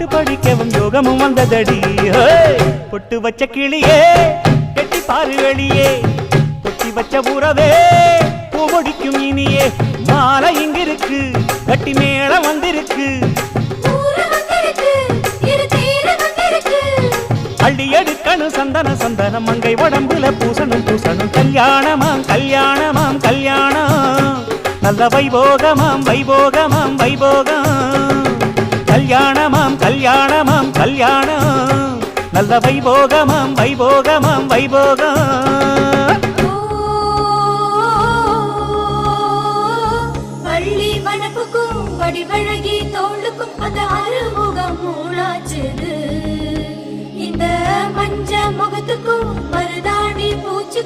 பாட்டு படிக்கவும் யோகமும் வந்ததடி பொட்டு வச்ச கிளியே கெட்டி பாரு வெளியே பொட்டி வச்ச உறவே பூமொடிக்கும் இனியே மாலை இங்கிருக்கு கட்டி மேளம் வந்திருக்கு அள்ளி எடுக்கணும் சந்தன சந்தனம் மங்கை உடம்புல பூசணும் பூசணும் கல்யாணமாம் கல்யாணமாம் கல்யாணம் நல்ல வைபோகமாம் வைபோகமாம் வைபோகம் கல்யாணமாம் கல்யாணமாம் கல்யாணம் நல்ல வைபோகமாம் வைபோகமாம் வைபோகம்